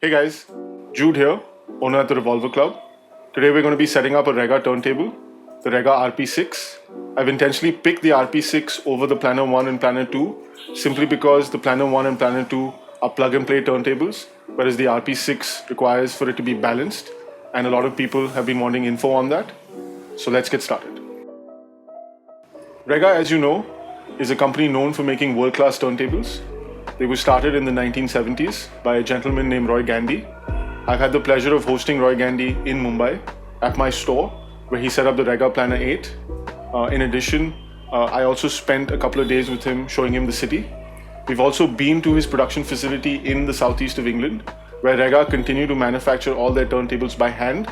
Hey guys, Jude here, owner at the Revolver Club. Today we're going to be setting up a Rega turntable, the Rega RP6. I've intentionally picked the RP6 over the Planar 1 and Planar 2 simply because the Planar 1 and Planar 2 are plug-and-play turntables, whereas the RP6 requires for it to be balanced, and a lot of people have been wanting info on that. So let's get started. Rega, as you know, is a company known for making world-class turntables. They were started in the 1970s by a gentleman named Gandy. I've had the pleasure of hosting Gandy in Mumbai at my store, where he set up the Rega Planar 8. In addition, I also spent a couple of days with him showing him the city. We've also been to his production facility in the southeast of England, where Rega continue to manufacture all their turntables by hand.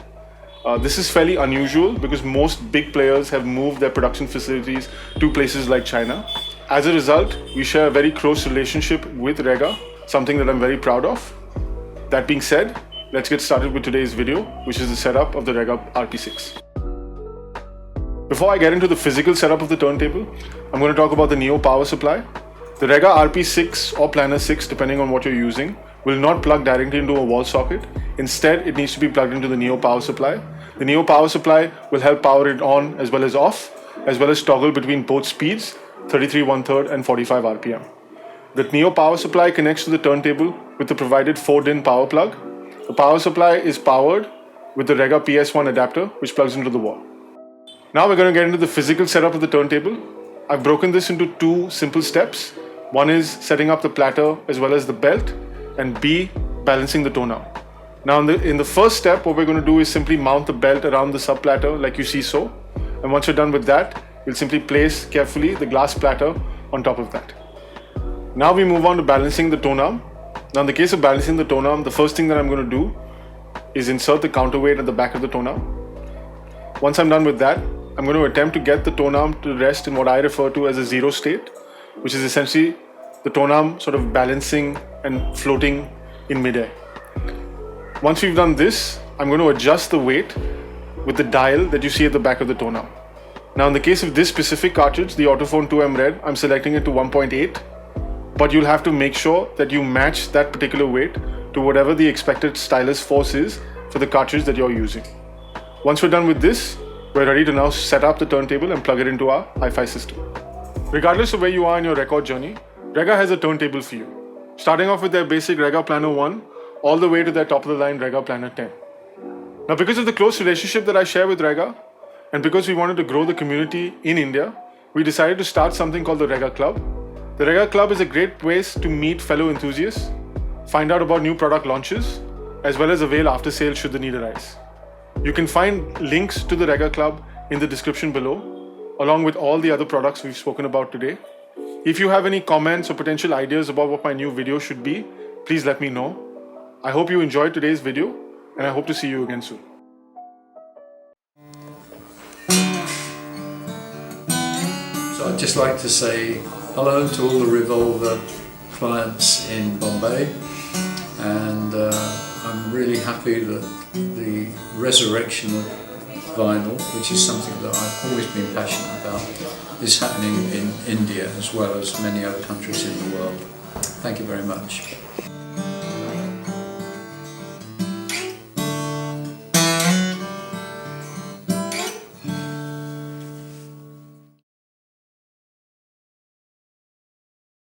This is fairly unusual because most big players have moved their production facilities to places like China. As a result, we share a very close relationship with Rega, something that I'm very proud of. That being said, let's get started with today's video, which is the setup of the Rega RP6. Before I get into the physical setup of the turntable, I'm going to talk about the Neo power supply. The Rega RP6 or Planar 6, depending on what you're using, will not plug directly into a wall socket. Instead, it needs to be plugged into the Neo power supply. The Neo power supply will help power it on as well as off, as well as toggle between both speeds, 33 1/3 and 45 RPM. The Neo power supply connects to the turntable with the provided 4-DIN power plug. The power supply is powered with the Rega PS1 adapter, which plugs into the wall. Now we're going to get into the physical setup of the turntable. I've broken this into two simple steps. One is setting up the platter as well as the belt, and B, balancing the tonearm. Now in the first step, what we're going to do is simply mount the belt around the sub platter like you see so. And once you're done with that, we'll simply place carefully the glass platter on top of that. Now we move on to balancing the tonearm. Now in the case of balancing the tonearm, the first thing that I'm going to do is insert the counterweight at the back of the tonearm. Once I'm done with that, I'm going to attempt to get the tonearm to rest in what I refer to as a zero state, which is essentially the tonearm sort of balancing and floating in midair. Once we've done this, I'm going to adjust the weight with the dial that you see at the back of the tonearm. Now in the case of this specific cartridge, the Autophone 2M Red, I'm selecting it to 1.8, but you'll have to make sure that you match that particular weight to whatever the expected stylus force is for the cartridge that you're using. Once we're done with this, we're ready to now set up the turntable and plug it into our hi-fi system. Regardless of where you are in your record journey, Rega has a turntable for you. Starting off with their basic Rega Planar 1, all the way to their top of the line Rega Planar 10. Now because of the close relationship that I share with Rega, and because we wanted to grow the community in India, we decided to start something called the Rega Club. The Rega Club is a great place to meet fellow enthusiasts, find out about new product launches, as well as avail after sales should the need arise. You can find links to the Rega Club in the description below, along with all the other products we've spoken about today. If you have any comments or potential ideas about what my new video should be, please let me know. I hope you enjoyed today's video, and I hope to see you again soon. So I'd just like to say hello to all the Revolver clients in Bombay, and I'm really happy that the resurrection of vinyl, which is something that I've always been passionate about, is happening in India as well as many other countries in the world. Thank you very much.